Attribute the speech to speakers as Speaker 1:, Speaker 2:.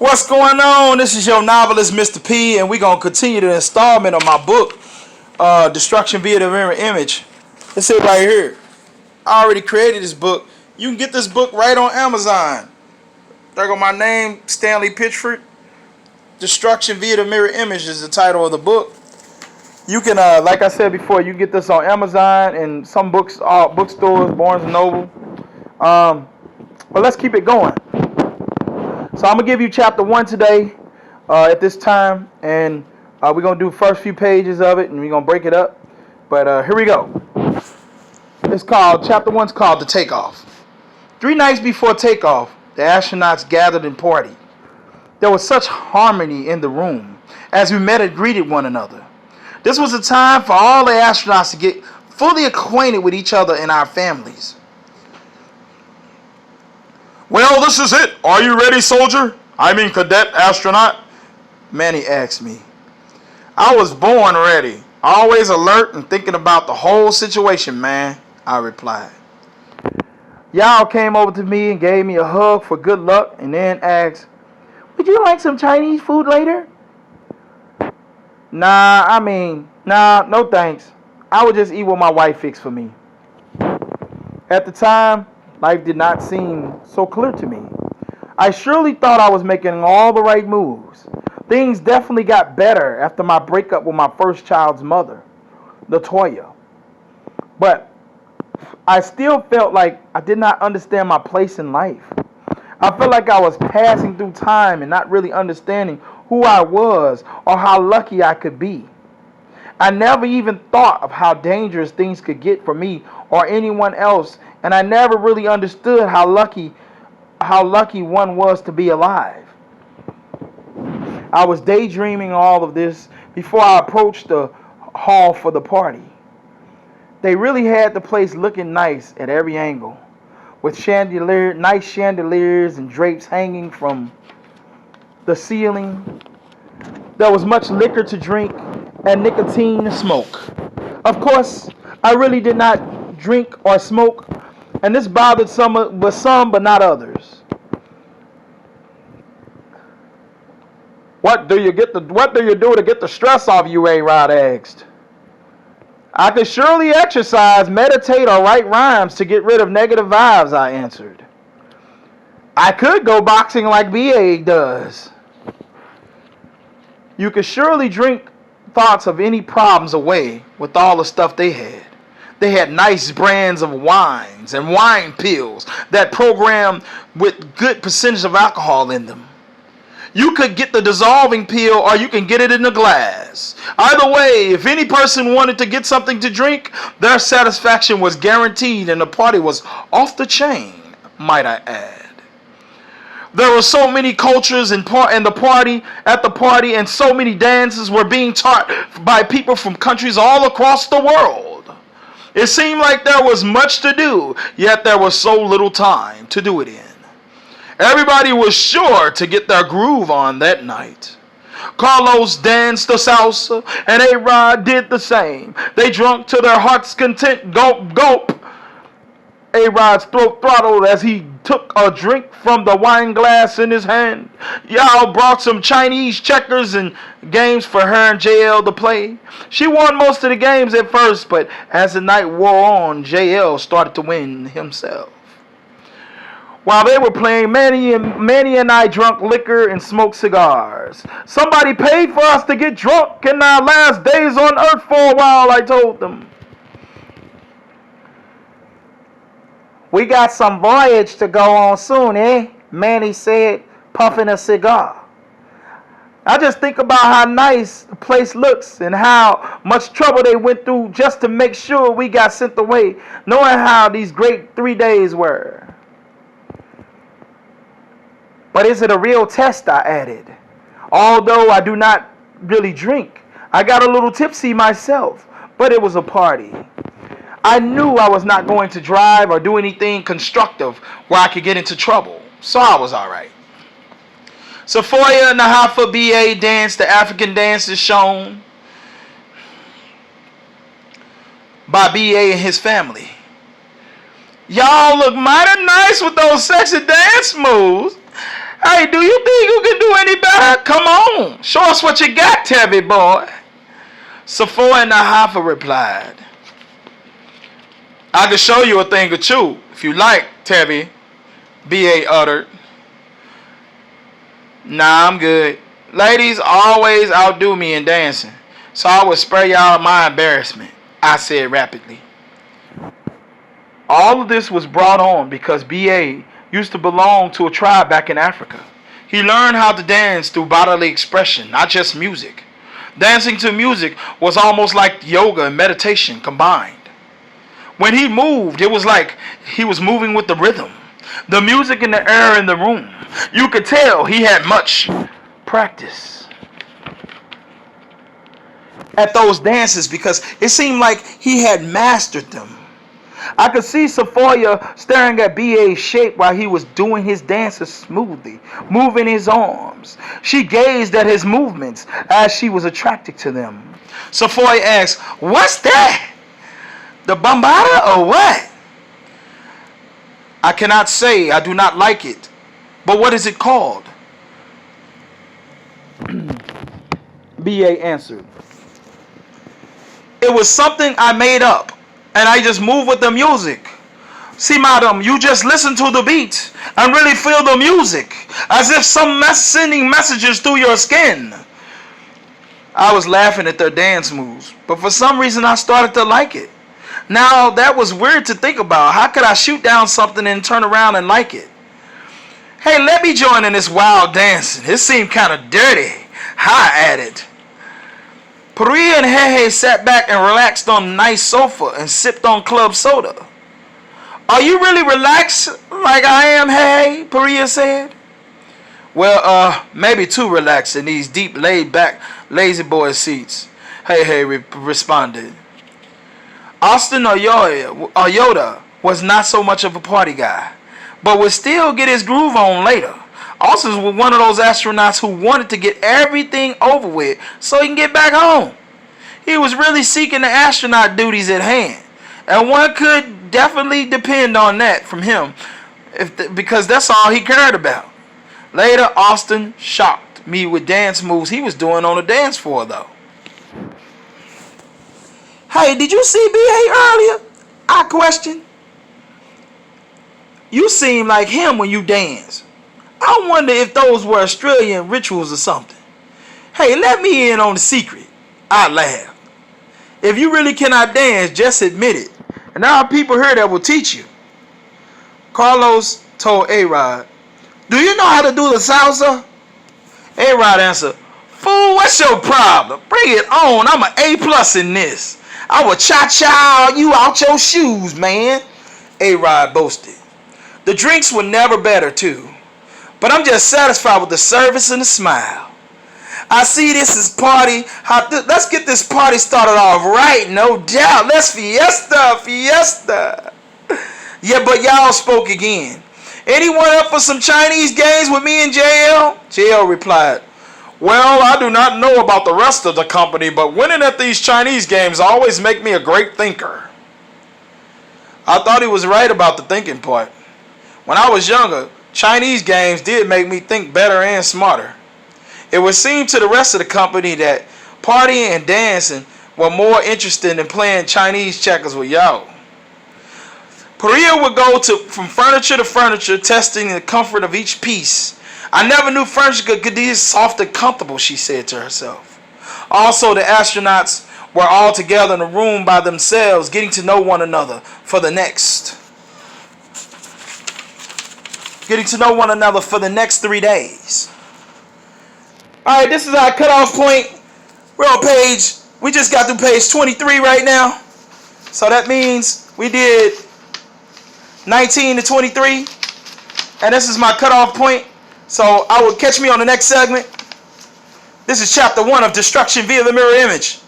Speaker 1: What's going on? This is your novelist, Mr. P, and we're going to continue the installment of my book, Destruction via the Mirror Image. It's it right here. I already created this book. You can get this book right on Amazon. There go my name, Stanley Pitchford. Destruction via the Mirror Image is the title of the book. You can, like I said before, you can get this on Amazon and some bookstores, Barnes and Noble. But let's keep it going. So I'm going to give you chapter 1 today at this time, and we're going to do the first few pages of it, and we're going to break it up. But here we go. Chapter 1's called The Takeoff. 3 nights before takeoff, the astronauts gathered and partied. There was such harmony in the room as we met and greeted one another. This was a time for all the astronauts to get fully acquainted with each other and our families.
Speaker 2: Well, this is it. Are you ready, soldier? I mean, cadet astronaut?
Speaker 1: Manny asked me. I was born ready, always alert and thinking about the whole situation, man, I replied. Yao came over to me and gave me a hug for good luck and then asked, "Would you like some Chinese food later?" Nah, no thanks. I would just eat what my wife fixed for me. At the time, life did not seem so clear to me. I surely thought I was making all the right moves. Things definitely got better after my breakup with my first child's mother, Latoya. But I still felt like I did not understand my place in life. I felt like I was passing through time and not really understanding who I was or how lucky I could be. I never even thought of how dangerous things could get for me or anyone else, and I never really understood how lucky one was to be alive. I was daydreaming all of this before I approached the hall for the party. They really had the place looking nice at every angle, with nice chandeliers and drapes hanging from the ceiling. There was much liquor to drink and nicotine to smoke. Of course, I really did not drink or smoke, and this bothered some but not others. What do you do to get the stress off you, A-Rod asked. I could surely exercise, meditate, or write rhymes to get rid of negative vibes, I answered. I could go boxing like BA does. You could surely drink thoughts of any problems away with all the stuff they had. They had nice brands of wines and wine pills that programmed with good percentage of alcohol in them. You could get the dissolving pill or you can get it in a glass. Either way, if any person wanted to get something to drink, their satisfaction was guaranteed and the party was off the chain, might I add. There were so many cultures at the party, and so many dances were being taught by people from countries all across the world. It seemed like there was much to do, yet there was so little time to do it in. Everybody was sure to get their groove on that night. Carlos danced the salsa, and A-Rod did the same. They drank to their heart's content. Gulp, gulp. A-Rod's throat throttled as he took a drink from the wine glass in his hand. Yao brought some Chinese checkers and games for her and JL to play. She won most of the games at first, but as the night wore on, JL started to win himself. While they were playing, Manny and I drank liquor and smoked cigars. Somebody paid for us to get drunk in our last days on earth for a while, I told them. We got some voyage to go on soon, eh? Manny said, puffing a cigar. I just think about how nice the place looks and how much trouble they went through just to make sure we got sent away, knowing how these great 3 days were. But is it a real test, I added. Although I do not really drink, I got a little tipsy myself, but it was a party. I knew I was not going to drive or do anything constructive where I could get into trouble, so I was alright. Sephoria and the Hafa BA danced the African dances shown by BA and his family. Y'all look mighty nice with those sexy dance moves. Hey, do you think you can do any better? Come on, show us what you got, Tevye boy. Sephora and Nahafa replied, I can show you a thing or two, if you like, Tevye, B.A. uttered. Nah, I'm good. Ladies always outdo me in dancing, so I would spare y'all my embarrassment, I said rapidly. All of this was brought on because B.A. used to belong to a tribe back in Africa. He learned how to dance through bodily expression, not just music. Dancing to music was almost like yoga and meditation combined. When he moved, it was like he was moving with the rhythm, the music and the air in the room. You could tell he had much practice at those dances because it seemed like he had mastered them. I could see Sephora staring at B.A.'s shape while he was doing his dances smoothly, moving his arms. She gazed at his movements as she was attracted to them. Sephora asked, "What's that? The Bambata or what?" "I cannot say. I do not like it. But what is it called?" B.A. answered, "It was something I made up, and I just move with the music. See, madam, you just listen to the beat and really feel the music, as if sending messages through your skin." I was laughing at their dance moves, but for some reason I started to like it. Now, that was weird to think about. How could I shoot down something and turn around and like it? "Hey, let me join in this wild dancing. It seemed kind of dirty," I added. Peria and Hehe sat back and relaxed on a nice sofa and sipped on club soda. "Are you really relaxed like I am, Hehe?" Peria said. "Well, maybe too relaxed in these deep laid-back lazy boy seats," Hehe responded. Austin Oyoda was not so much of a party guy, but would still get his groove on later. Austin was one of those astronauts who wanted to get everything over with so he can get back home. He was really seeking the astronaut duties at hand, and one could definitely depend on that from him because that's all he cared about. Later, Austin shocked me with dance moves he was doing on the dance floor, though. "Hey, did you see B.A. earlier?" I questioned. "You seem like him when you dance. I wonder if those were Australian rituals or something. Hey, let me in on the secret." I laughed. "If you really cannot dance, just admit it. And there are people here that will teach you." Carlos told A-Rod, "Do you know how to do the salsa?" A-Rod answered, "Fool, what's your problem? Bring it on. I'm an A+ in this. I will cha-cha you out your shoes, man," A-Rod boasted. The drinks were never better, too. But I'm just satisfied with the service and the smile. I see this is party. Let's get this party started off right, no doubt. Let's fiesta. Yeah, but y'all spoke again. "Anyone up for some Chinese games with me and JL?" JL replied, "Well, I do not know about the rest of the company, but winning at these Chinese games always make me a great thinker." I thought he was right about the thinking part. When I was younger, Chinese games did make me think better and smarter. It would seem to the rest of the company that partying and dancing were more interesting than playing Chinese checkers with y'all. Peria would go from furniture to furniture, testing the comfort of each piece. "I never knew furniture could be this soft and comfortable," she said to herself. Also, the astronauts were all together in a room by themselves, getting to know one another for the next 3 days. Alright, this is our cutoff point. We just got through page 23 right now. So that means we did 19 to 23. And this is my cutoff point. So I will catch me on the next segment. This is chapter 1 of Destruction via the Mirror Image.